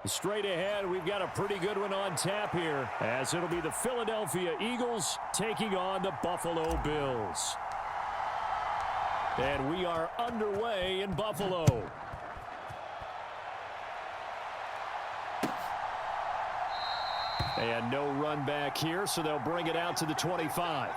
Straight ahead, we've got a pretty good one on tap here, as it'll be the Philadelphia Eagles taking on the Buffalo Bills. And we are underway in Buffalo. And no run back here, so they'll bring it out to the 25.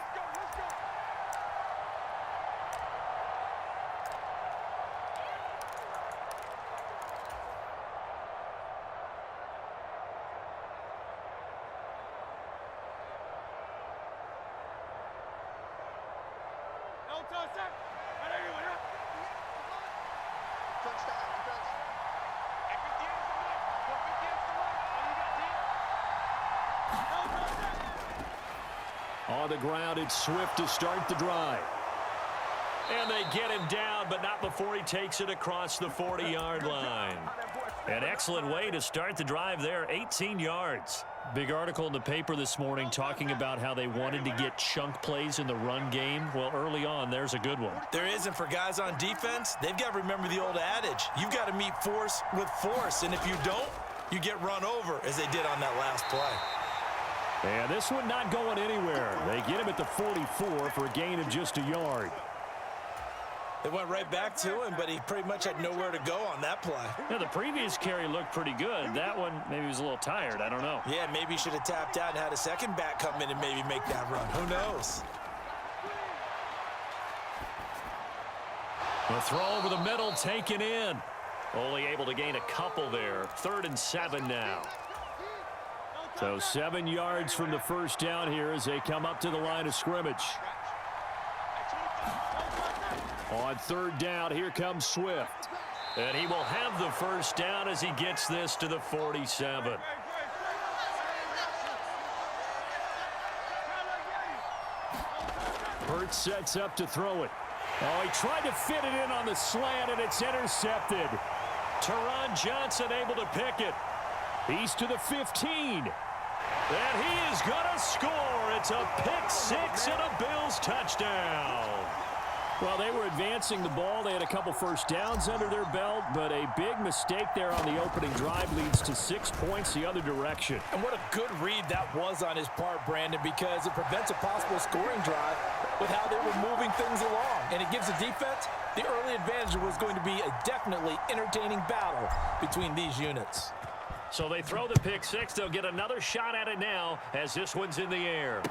On the ground, it's Swift to start the drive. And they get him down, but not before he takes it across the 40-yard line. An excellent way to start the drive there, 18 yards. Big article in the paper this morning talking about how they wanted to get chunk plays in the run game. Well, early on, there's a good one. There isn't for guys on defense. They've got to remember the old adage. You've got to meet force with force, and if you don't, you get run over, as they did on that last play. And this one not going anywhere. They get him at the 44 for a gain of just a yard. They went right back to him, but he pretty much had nowhere to go on that play. Now, the previous carry looked pretty good. That one, maybe he was a little tired. I don't know. Yeah, maybe he should have tapped out and had a second back come in and maybe make that run. Who knows? The throw over the middle taken in. Only able to gain a couple there. 3rd and 7 now. So 7 yards from the first down here as they come up to the line of scrimmage. On 3rd down, here comes Swift. And he will have the first down as he gets this to the 47. Hurts sets up to throw it. Oh, he tried to fit it in on the slant, and it's intercepted. Teron Johnson able to pick it. He's to the 15. And he is going to score. It's a pick six and a Bills touchdown. Well, they were advancing the ball. They had a couple first downs under their belt, but a big mistake there on the opening drive leads to 6 points the other direction. And what a good read that was on his part, Brandon, because it prevents a possible scoring drive with how they were moving things along. And it gives the defense the early advantage. Was going to be a definitely entertaining battle between these units. So they throw the pick six. They'll get another shot at it now as this one's in the air.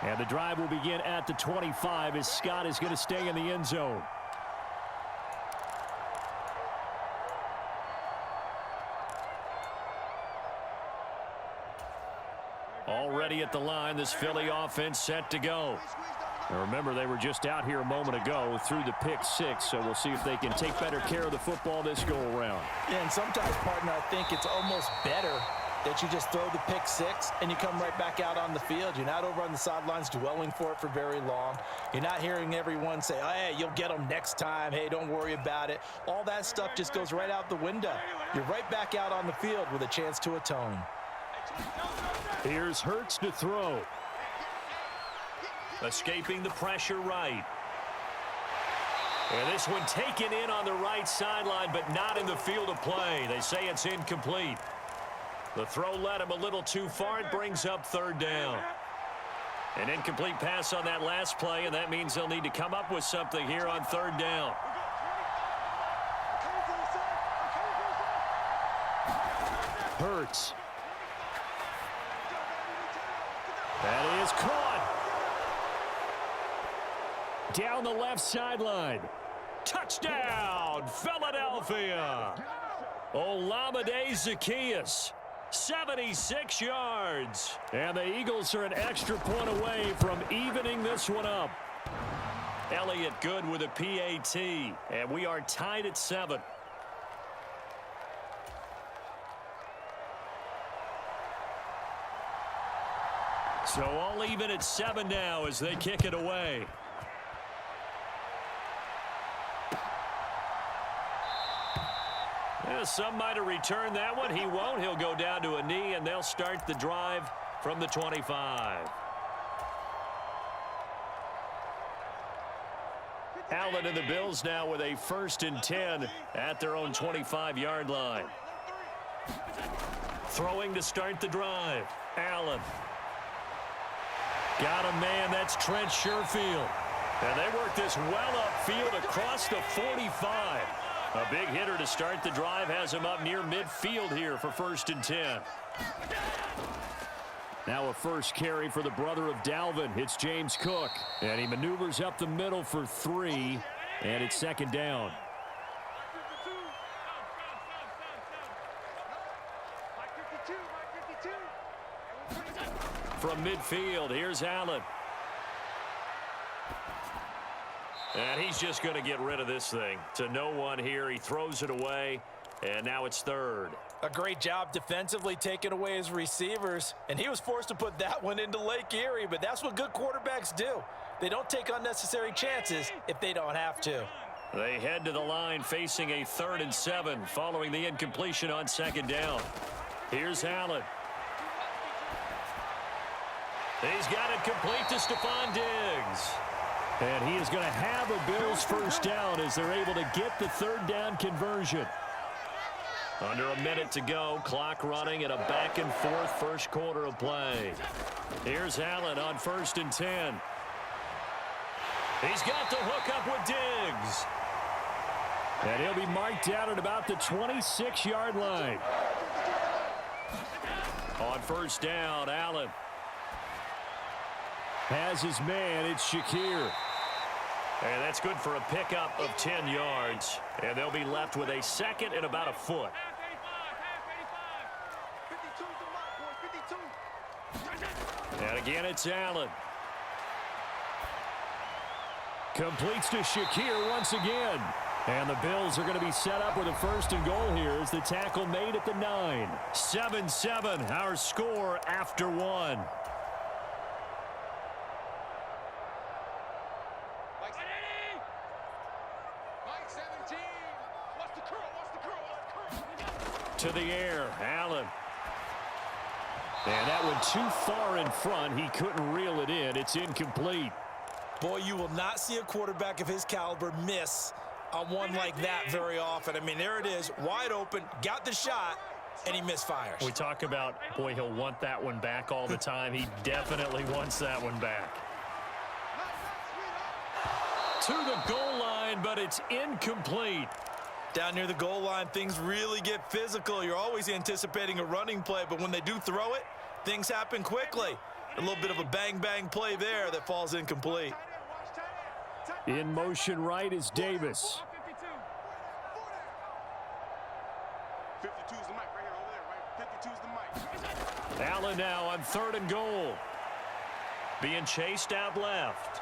And the drive will begin at the 25 as Scott is going to stay in the end zone. Already at the line, this Philly offense set to go. Now remember, they were just out here a moment ago through the pick six, so we'll see if they can take better care of the football this go-around. Yeah, and sometimes, partner, I think it's almost better that you just throw the pick six and you come right back out on the field. You're not over on the sidelines dwelling for it for very long. You're not hearing everyone say, oh, hey, you'll get them next time. Hey, don't worry about it. All that stuff just goes right out the window. You're right back out on the field with a chance to atone. Here's Hurts to throw. Escaping the pressure right. And this one taken in on the right sideline, but not in the field of play. They say it's incomplete. The throw led him a little too far. It brings up 3rd down. An incomplete pass on that last play, and that means they'll need to come up with something here on 3rd down. Hurts. That is caught. Down the left sideline. Touchdown, Philadelphia. Olamide Zaccheaus. 76 yards. And the Eagles are an extra point away from evening this one up. Elliott good with a PAT. And we are tied at 7. So all even at 7 now as they kick it away. Yeah, some might have returned that one. He won't. He'll go down to a knee, and they'll start the drive from the 25. Allen and the Bills now with a 1st and 10 at their own 25-yard line. Throwing to start the drive. Allen. Got a man. That's Trent Sherfield. And they work this well upfield across the 45. A big hitter to start the drive has him up near midfield here for 1st and 10. Now a first carry for the brother of Dalvin. It's James Cook. And he maneuvers up the middle for 3. And it's 2nd down. From midfield, here's Allen. And he's just going to get rid of this thing. To no one here. He throws it away. And now it's 3rd. A great job defensively taking away his receivers. And he was forced to put that one into Lake Erie. But that's what good quarterbacks do. They don't take unnecessary chances if they don't have to. They head to the line facing a 3rd and 7 following the incompletion on 2nd down. Here's Allen. He's got it complete to Stephon Diggs. And he is going to have a Bills 1st down as they're able to get the 3rd down conversion. Under a minute to go. Clock running at a back and forth first quarter of play. Here's Allen on 1st and 10. He's got the hook up with Diggs. And he'll be marked down at about the 26-yard line. On 1st down, Allen has his man. It's Shakir. And that's good for a pickup of 10 yards. And they'll be left with a 2nd and about a foot. And again, it's Allen. Completes to Shakir once again. And the Bills are going to be set up with a 1st and goal here as the tackle made at the 9. 7-7, our score after 1. To the air, Allen. And that one too far in front. He couldn't reel it in. It's incomplete. Boy, you will not see a quarterback of his caliber miss on one like that very often. I mean, there it is, wide open, got the shot, and he misfires. We talk about, boy, he'll want that one back all the time. He definitely wants that one back. To the goal line, but it's incomplete. Down near the goal line, things really get physical. You're always anticipating a running play, but when they do throw it, things happen quickly. A little bit of a bang-bang play there that falls incomplete. In motion right is Davis. 52's the mic right here over there, right? 52's the mic. Allen now on 3rd and goal. Being chased out left.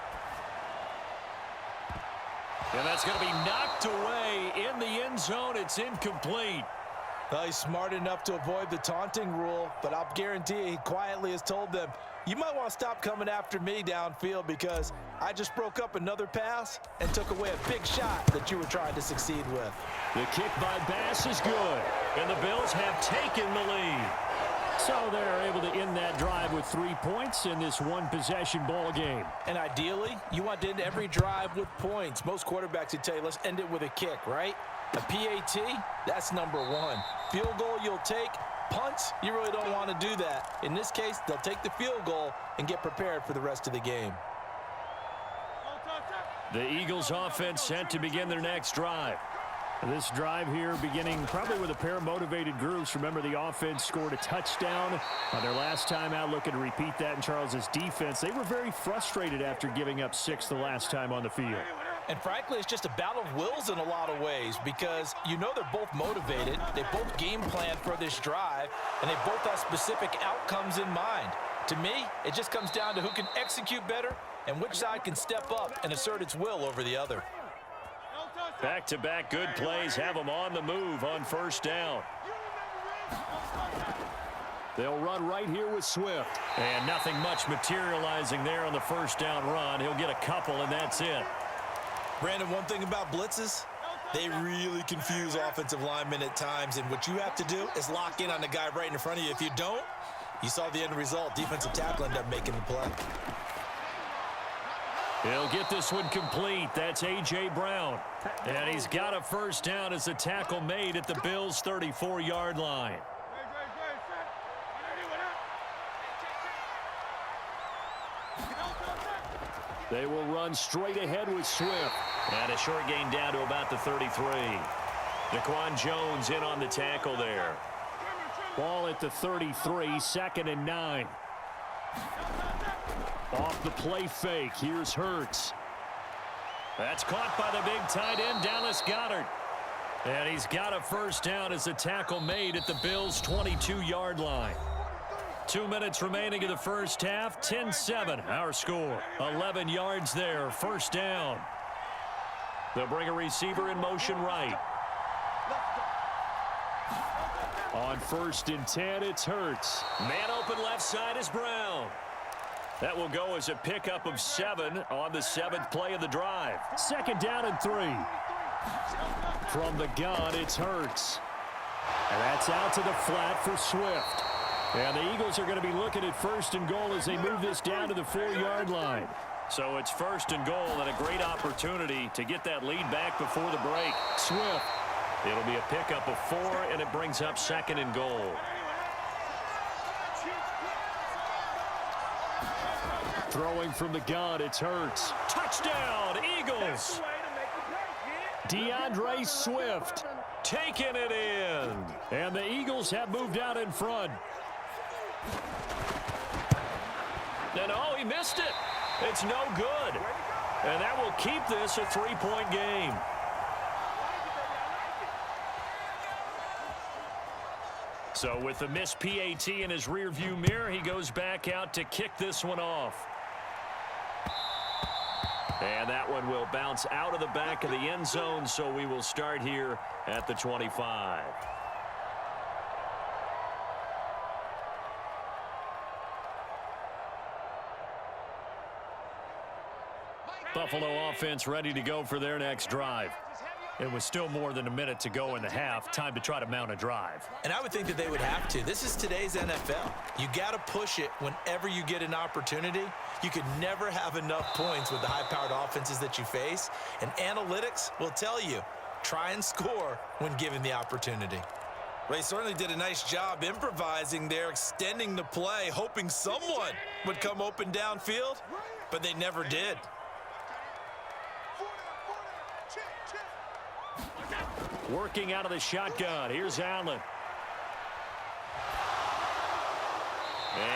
And that's going to be knocked away in the end zone. It's incomplete. Well, he's smart enough to avoid the taunting rule, but I'll guarantee he quietly has told them, you might want to stop coming after me downfield because I just broke up another pass and took away a big shot that you were trying to succeed with. The kick by Bass is good, and the Bills have taken the lead. So they're able to end that drive with 3 points in this one-possession ball game. And ideally, you want to end every drive with points. Most quarterbacks would tell you, let's end it with a kick, right? A PAT, that's number 1. Field goal you'll take. Punts, you really don't want to do that. In this case, they'll take the field goal and get prepared for the rest of the game. The Eagles offense set to begin their next drive. This drive here beginning probably with a pair of motivated groups. Remember, the offense scored a touchdown on their last time out. Looking to repeat that in Charles's defense. They were very frustrated after giving up 6 the last time on the field. And frankly, it's just a battle of wills in a lot of ways because you know they're both motivated. They both game plan for this drive, and they both have specific outcomes in mind. To me, it just comes down to who can execute better and which side can step up and assert its will over the other. Back-to-back good plays have them on the move on 1st down. They'll run right here with Swift. And nothing much materializing there on the 1st down run. He'll get a couple, and that's it. Brandon, one thing about blitzes, they really confuse offensive linemen at times, and what you have to do is lock in on the guy right in front of you. If you don't, you saw the end result. Defensive tackle ended up making the play. He'll get this one complete. That's A.J. Brown. And he's got a first down as the tackle made at the Bills' 34-yard line. They will run straight ahead with Swift. And a short gain down to about the 33. Daquan Jones in on the tackle there. Ball at the 33, 2nd and 9. Off the play fake, here's Hurts. That's caught by the big tight end, Dallas Goedert. And he's got a first down as the tackle made at the Bills' 22-yard line. 2 minutes remaining in the first half, 10-7, our score. 11 yards there, first down. They'll bring a receiver in motion right. On 1st and 10, it's Hurts. Man open left side is Brown. That will go as a pickup of 7 on the 7th play of the drive. 2nd down and 3. From the gun, it's Hurts. And that's out to the flat for Swift. And the Eagles are going to be looking at 1st and goal as they move this down to the 4-yard line. So it's 1st and goal and a great opportunity to get that lead back before the break. Swift. It'll be a pickup of 4, and it brings up 2nd and goal. Throwing from the gun, it's Hurts. Touchdown, Eagles! DeAndre Swift taking it in. And the Eagles have moved out in front. And oh, he missed it. It's no good. And that will keep this a 3-point game. So with the missed PAT in his rearview mirror, he goes back out to kick this one off. And that one will bounce out of the back of the end zone, so we will start here at the 25. Buffalo offense ready to go for their next drive. It was still more than a minute to go in the half. Time to try to mount a drive. And I would think that they would have to. This is today's NFL. You got to push it whenever you get an opportunity. You could never have enough points with the high-powered offenses that you face. And analytics will tell you, try and score when given the opportunity. They certainly did a nice job improvising there, extending the play, hoping someone would come open downfield, but they never did. Working out of the shotgun. Here's Allen.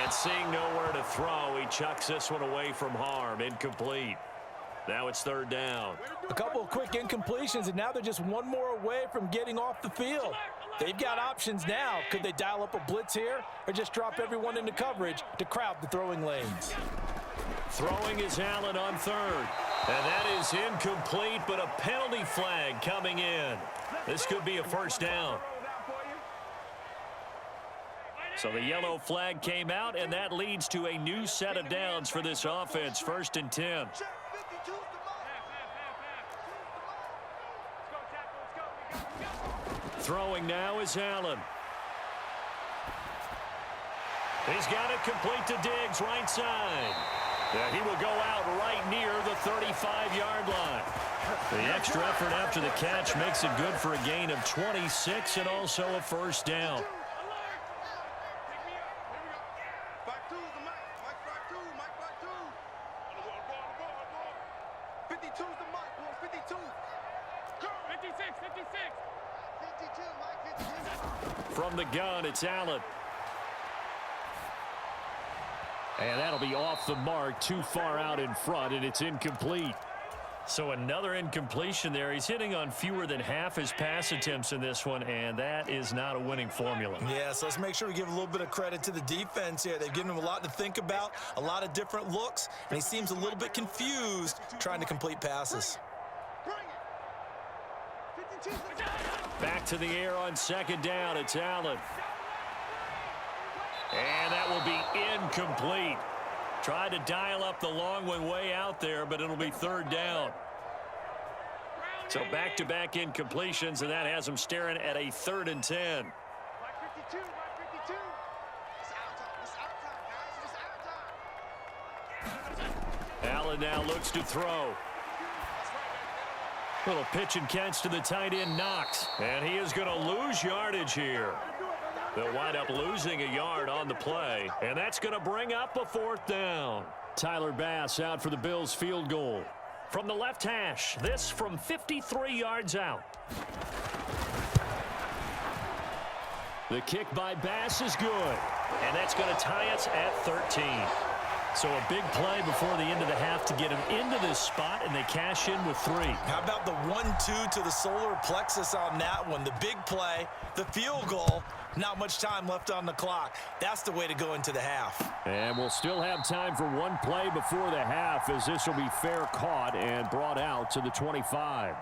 And seeing nowhere to throw, he chucks this one away from harm. Incomplete. Now it's 3rd down. A couple of quick incompletions, and now they're just one more away from getting off the field. They've got options now. Could they dial up a blitz here or just drop everyone into coverage to crowd the throwing lanes? Throwing is Allen on 3rd. And that is incomplete, but a penalty flag coming in. This could be a first down. So the yellow flag came out, and that leads to a new set of downs for this offense. 1st and 10. Throwing now is Allen. He's got it complete to Diggs, right side. Yeah, he will go out right near the 35-yard line. The extra effort after the catch makes it good for a gain of 26 and also a first down. From the gun, it's Allen. And that'll be off the mark, too far out in front, and it's incomplete. So another incompletion there. He's hitting on fewer than half his pass attempts in this one, and that is not a winning formula. Yeah, so let's make sure we give a little bit of credit to the defense here. They've given him a lot to think about, a lot of different looks, and he seems a little bit confused trying to complete passes. Back to the air on 2nd down. It's Allen. And that will be incomplete. Tried to dial up the long one way out there, but it'll be 3rd down. So back-to-back incompletions, and that has them staring at a 3rd and 10. Allen now looks to throw. Little pitch and catch to the tight end, Knox. And he is going to lose yardage here. They'll wind up losing a yard on the play. And that's going to bring up a 4th down. Tyler Bass out for the Bills field goal. From the left hash, this from 53 yards out. The kick by Bass is good. And that's going to tie us at 13. So a big play before the end of the half to get him into this spot, and they cash in with 3. How about the 1-2 to the solar plexus on that one? The big play, the field goal, not much time left on the clock. That's the way to go into the half. And we'll still have time for one play before the half, as this will be fair caught and brought out to the 25.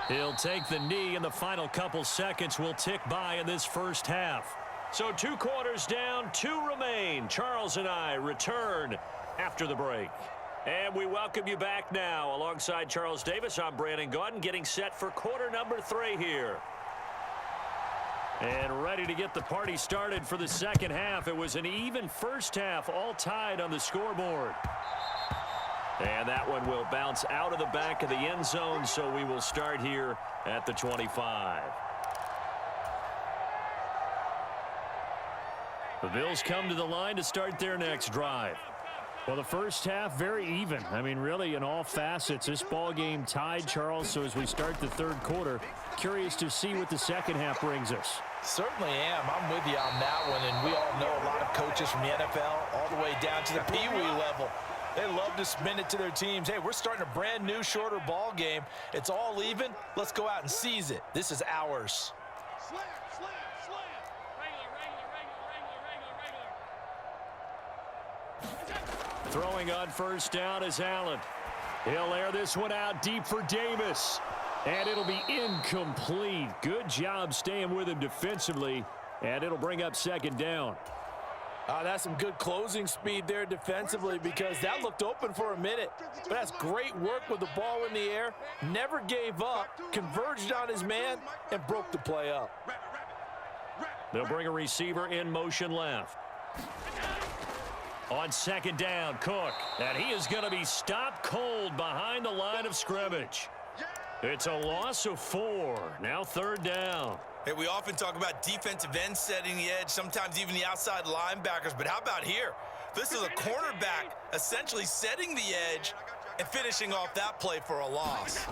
He'll take the knee, and the final couple seconds will tick by in this first half. So 2 quarters down, 2 remain. Charles and I return after the break. And we welcome you back now. Alongside Charles Davis, I'm Brandon Gaudin, getting set for quarter number 3 here. And ready to get the party started for the second half. It was an even first half, all tied on the scoreboard. And that one will bounce out of the back of the end zone, so we will start here at the 25. The Bills come to the line to start their next drive. Well, the first half, very even. I mean, really, in all facets, this ball game tied, Charles. So as we start the third quarter, curious to see what the second half brings us. Certainly am. I'm with you on that one, and we all know a lot of coaches from the NFL all the way down to the Pee Wee level. They love to spin it to their teams. Hey, we're starting a brand new, shorter ball game. It's all even. Let's go out and seize it. This is ours. Slam, slam, slam. Regular. Throwing on first down is Allen. He'll air this one out deep for Davis. And it'll be incomplete. Good job staying with him defensively. And it'll bring up second down. That's some good closing speed there defensively, because that looked open for a minute. But that's great work with the ball in the air. Never gave up, converged on his man, and broke the play up. They'll bring a receiver in motion left. On second down, Cook. And he is going to be stopped cold behind the line of scrimmage. It's a loss of 4. Now third down. Hey, we often talk about defensive ends setting the edge, sometimes even the outside linebackers, but how about here? This is a cornerback essentially setting the edge and finishing off that play for a loss.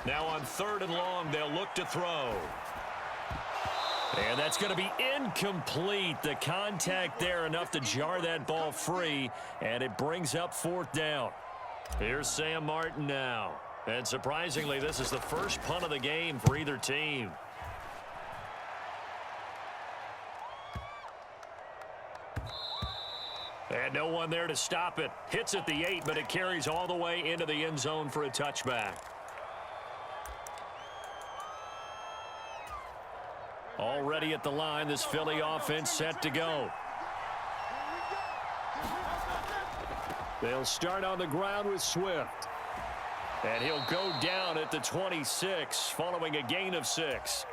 Now on 3rd and long, they'll look to throw. And that's going to be incomplete. The contact there enough to jar that ball free, and it brings up 4th down. Here's Sam Martin now. And surprisingly, this is the first punt of the game for either team. And no one there to stop it. Hits at the 8, but it carries all the way into the end zone for a touchback. Already at the line, this Philly offense set to go. They'll start on the ground with Swift. And he'll go down at the 26, following a gain of 6.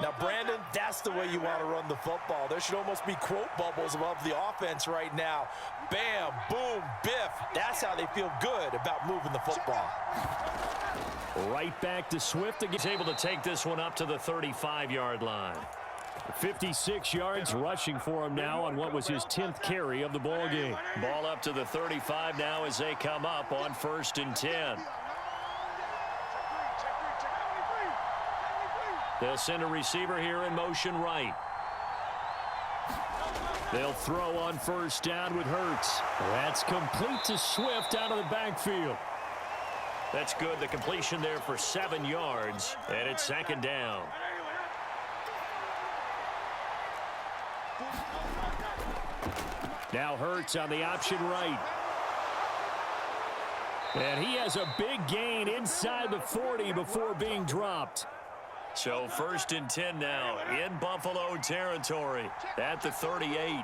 Now, Brandon, that's the way you want to run the football. There should almost be quote bubbles above the offense right now. Bam, boom, biff. That's how they feel good about moving the football. Right back to Swift. He's able to take this one up to the 35-yard line. 56 yards rushing for him now on what was his 10th carry of the ball game. Ball up to the 35 now as they come up on 1st and 10. They'll send a receiver here in motion right. They'll throw on 1st down with Hurts. That's complete to Swift out of the backfield. That's good. The completion there for 7 yards, and it's 2nd down. Now Hurts on the option right. And he has a big gain inside the 40 before being dropped. So 1st and 10 now in Buffalo territory at the 38.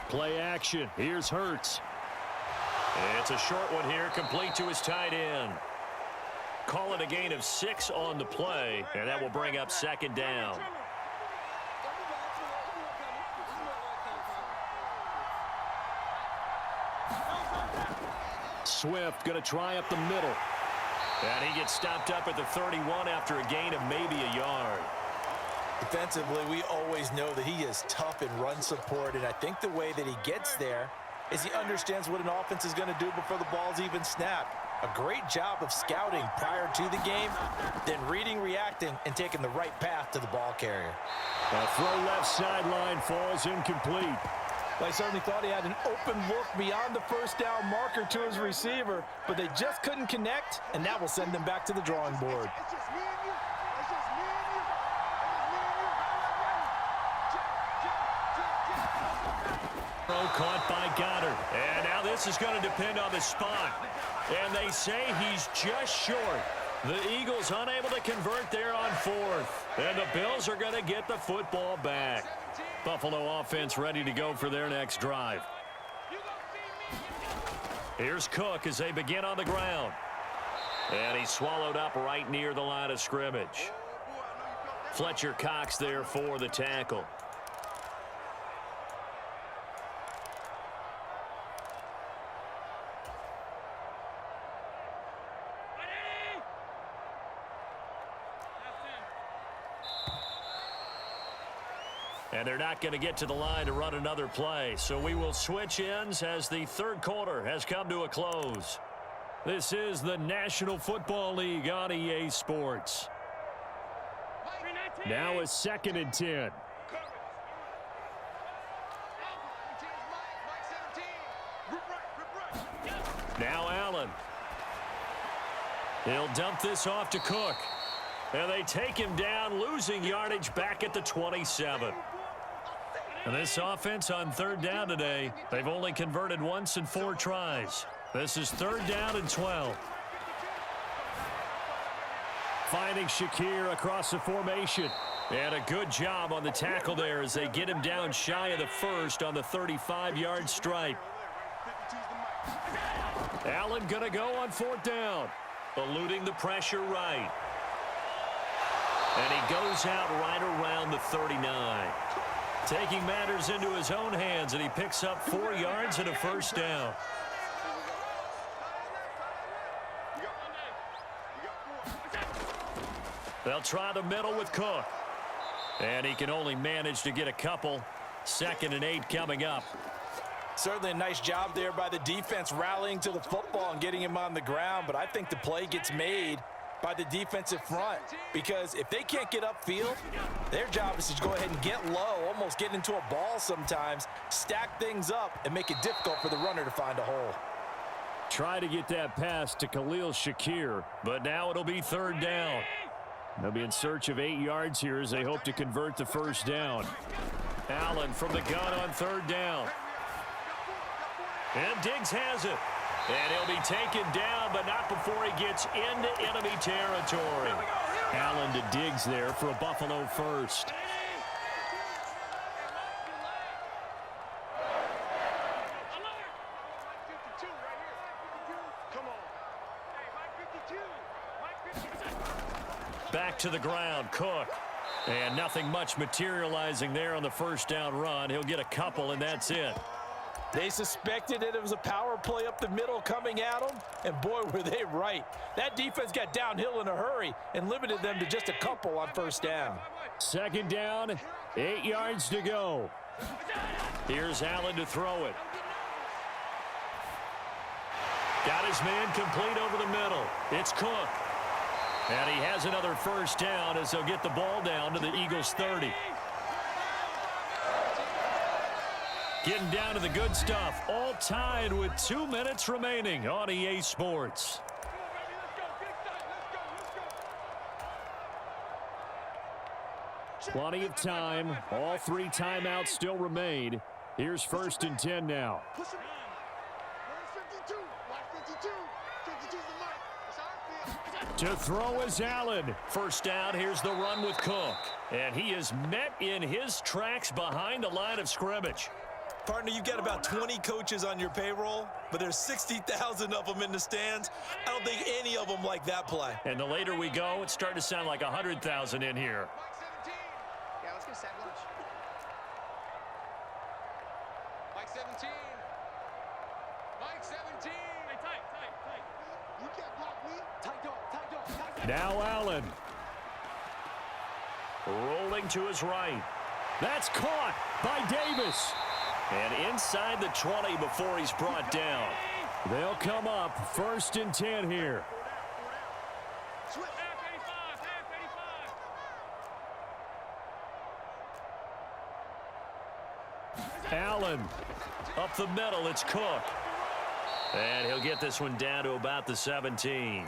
Play action. Here's Hurts. It's a short one here, complete to his tight end. call it a gain of 6 on the play, and that will bring up second down. Swift going to try up the middle. And he gets stopped up at the 31 after a gain of maybe a yard. Defensively, we always know that he is tough in run support, and I think the way that he gets there is he understands what an offense is going to do before the ball's even snapped. A great job of scouting prior to the game, then reading, reacting, and taking the right path to the ball carrier. A throw left sideline falls incomplete. I certainly thought he had an open look beyond the first down marker to his receiver, but they just couldn't connect, and that will send them back to the drawing board. It's just me and you. It's just me and you. Throw caught by Goddard. And now this is going to depend on the spot. And they say he's just short. The Eagles unable to convert there on 4th. And the Bills are going to get the football back. Buffalo offense ready to go for their next drive. Here's Cook as they begin on the ground. And he's swallowed up right near the line of scrimmage. Fletcher Cox there for the tackle. And they're not going to get to the line to run another play. So we will switch ends as the third quarter has come to a close. This is the National Football League on EA Sports. Now a 2nd and 10. Now Allen. He'll dump this off to Cook. And they take him down, losing yardage back at the 27. And this offense on 3rd down today, they've only converted once in 4 tries. This is 3rd down and 12. Finding Shakir across the formation. And a good job on the tackle there as they get him down shy of the 1st on the 35-yard stripe. Allen going to go on 4th down, eluding the pressure right. And he goes out right around the 39. Taking matters into his own hands, and he picks up 4 yards and a 1st down. They'll try the middle with Cook. And he can only manage to get a couple. 2nd and 8 coming up. Certainly a nice job there by the defense rallying to the football and getting him on the ground, but I think the play gets made by the defensive front, because if they can't get upfield, their job is to go ahead and get low, almost get into a ball sometimes, stack things up, and make it difficult for the runner to find a hole. Try to get that pass to Khalil Shakir, but now it'll be 3rd down. They'll be in search of 8 yards here as they hope to convert the 1st down. Allen from the gun on 3rd down. And Diggs has it. And he'll be taken down, but not before he gets into enemy territory. Allen to Diggs there for a Buffalo 1st. Back to the ground, Cook. And nothing much materializing there on the 1st down run. He'll get a couple, and that's it. They suspected that it was a power play up the middle coming at them, and boy, were they right. That defense got downhill in a hurry and limited them to just a couple on 1st down. 2nd down, 8 yards to go. Here's Allen to throw it. Got his man complete over the middle. It's Cook. And he has another 1st down as they'll get the ball down to the Eagles' 30. Getting down to the good stuff, all tied with 2 minutes remaining on EA Sports. Plenty of time. All 3 timeouts still remain. Here's 1st and 10 now. To throw is Allen. 1st down, here's the run with Cook. And he is met in his tracks behind the line of scrimmage. Partner, you've got about 20 coaches on your payroll, but there's 60,000 of them in the stands. I don't think any of them like that play. And the later we go, it's starting to sound like 100,000 in here. Yeah, let's get sack lunch. Mike 17. Mike 17. Hey, tight. You can't block me. Tight dog. Now Allen. Rolling to his right. That's caught by Davis. And inside the 20 before he's brought down. They'll come up 1st and 10 here. Allen up the middle. It's Cook. And he'll get this one down to about the 17.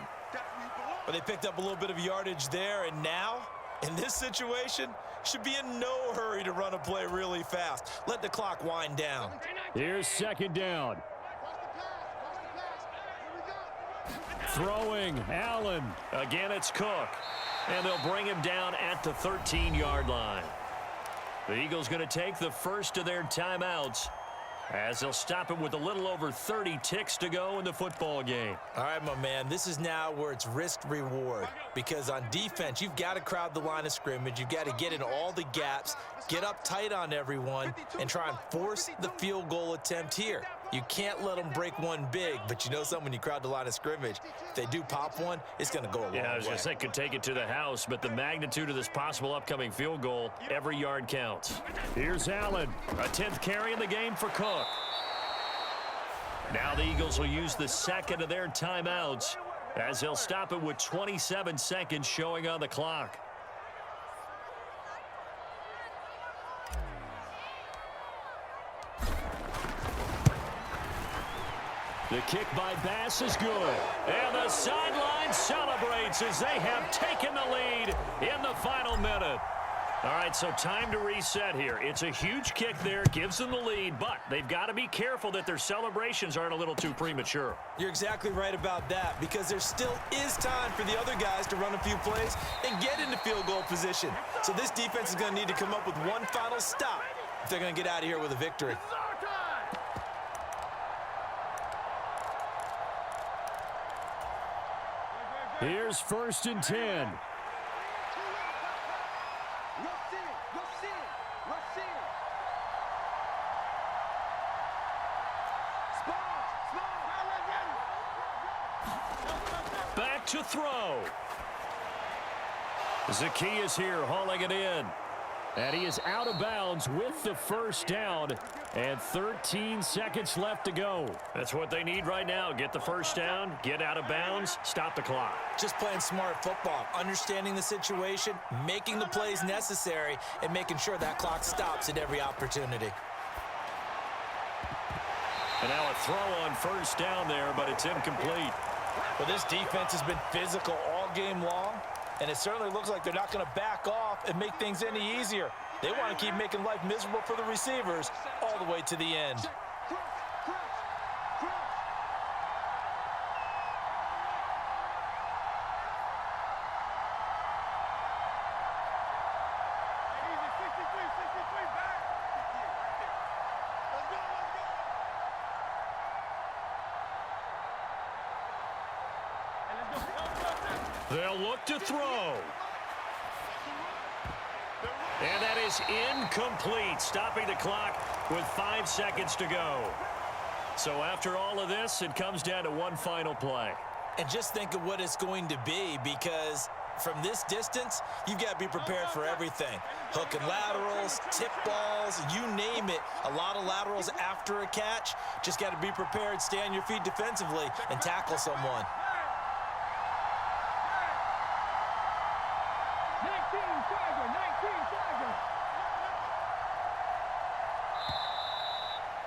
But they picked up a little bit of yardage there, and now, in this situation, should be in no hurry to run a play really fast. Let the clock wind down. Here's 2nd down. Throwing, Allen. Again, it's Cook. And they'll bring him down at the 13-yard line. The Eagles going to take the first of their timeouts as they'll stop it with a little over 30 ticks to go in the football game. All right, my man, this is now where it's risk-reward, because on defense, you've got to crowd the line of scrimmage. You've got to get in all the gaps, get up tight on everyone, and try and force the field goal attempt here. You can't let them break one big, but you know something, when you crowd the line of scrimmage, if they do pop one, it's going to go a long way. Yeah, I was going to say could take it to the house, but the magnitude of this possible upcoming field goal, every yard counts. Here's Allen, a 10th carry in the game for Cook. Now the Eagles will use the second of their timeouts as they'll stop it with 27 seconds showing on the clock. The kick by Bass is good. And the sideline celebrates as they have taken the lead in the final minute. All right, so time to reset here. It's a huge kick there, gives them the lead, but they've got to be careful that their celebrations aren't a little too premature. You're exactly right about that, because there still is time for the other guys to run a few plays and get into field goal position. So this defense is going to need to come up with one final stop if they're going to get out of here with a victory. Here's 1st and 10. Back to throw. Zacchaeus here hauling it in. And he is out of bounds with the first down. And 13 seconds left to go. That's what they need right now. Get the first down, get out of bounds, stop the clock. Just playing smart football, understanding the situation, making the plays necessary, and making sure that clock stops at every opportunity. And now a throw on first down there, but it's incomplete. Well, this defense has been physical all game long, and it certainly looks like they're not going to back off and make things any easier. They want to keep making life miserable for the receivers all the way to the end. They'll look to throw. And that is incomplete, stopping the clock with 5 seconds to go. So after all of this, it comes down to one final play. And just think of what it's going to be, because from this distance, you've got to be prepared for everything. Hook and laterals, tip balls, you name it. A lot of laterals after a catch. Just got to be prepared, stay on your feet defensively, and tackle someone.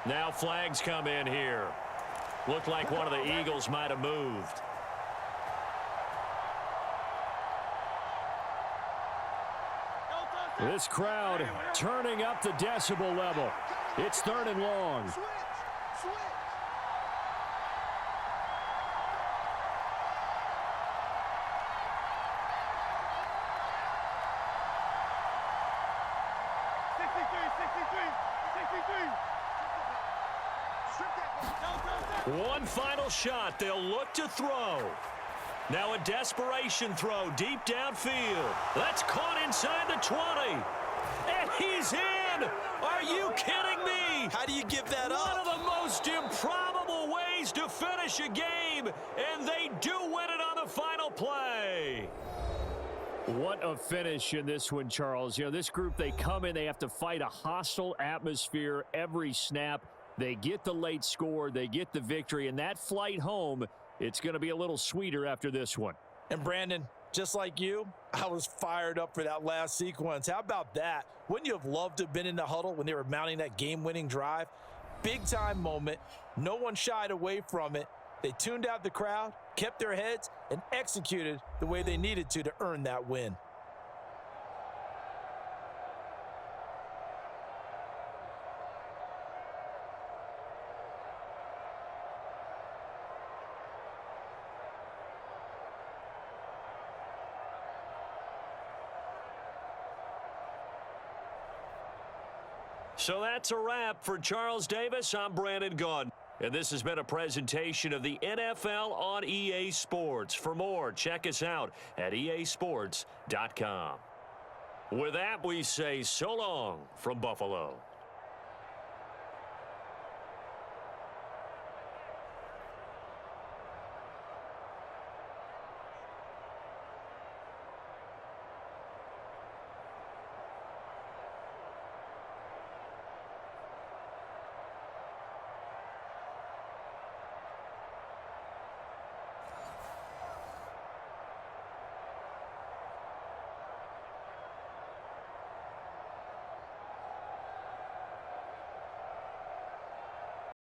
Now flags come in here. Looked like one of the Eagles might have moved. This crowd turning up the decibel level. It's 3rd and long. One final shot. They'll look to throw. Now a desperation throw deep downfield. That's caught inside the 20. And he's in! Are you kidding me? How do you give that One up? of the most improbable ways to finish a game, and they do win it on the final play. What a finish in this one, Charles. You know, this group, they come in, they have to fight a hostile atmosphere every snap. They get the late score, they get the victory, and that flight home, it's going to be a little sweeter after this one. And Brandon, just like you, I was fired up for that last sequence. How about that? Wouldn't you have loved to have been in the huddle when they were mounting that game-winning drive? Big-time moment. No one shied away from it. They tuned out the crowd, kept their heads, and executed the way they needed to earn that win. So that's a wrap for Charles Davis. I'm Brandon Gunn. And this has been a presentation of the NFL on EA Sports. For more, check us out at easports.com. With that, we say so long from Buffalo.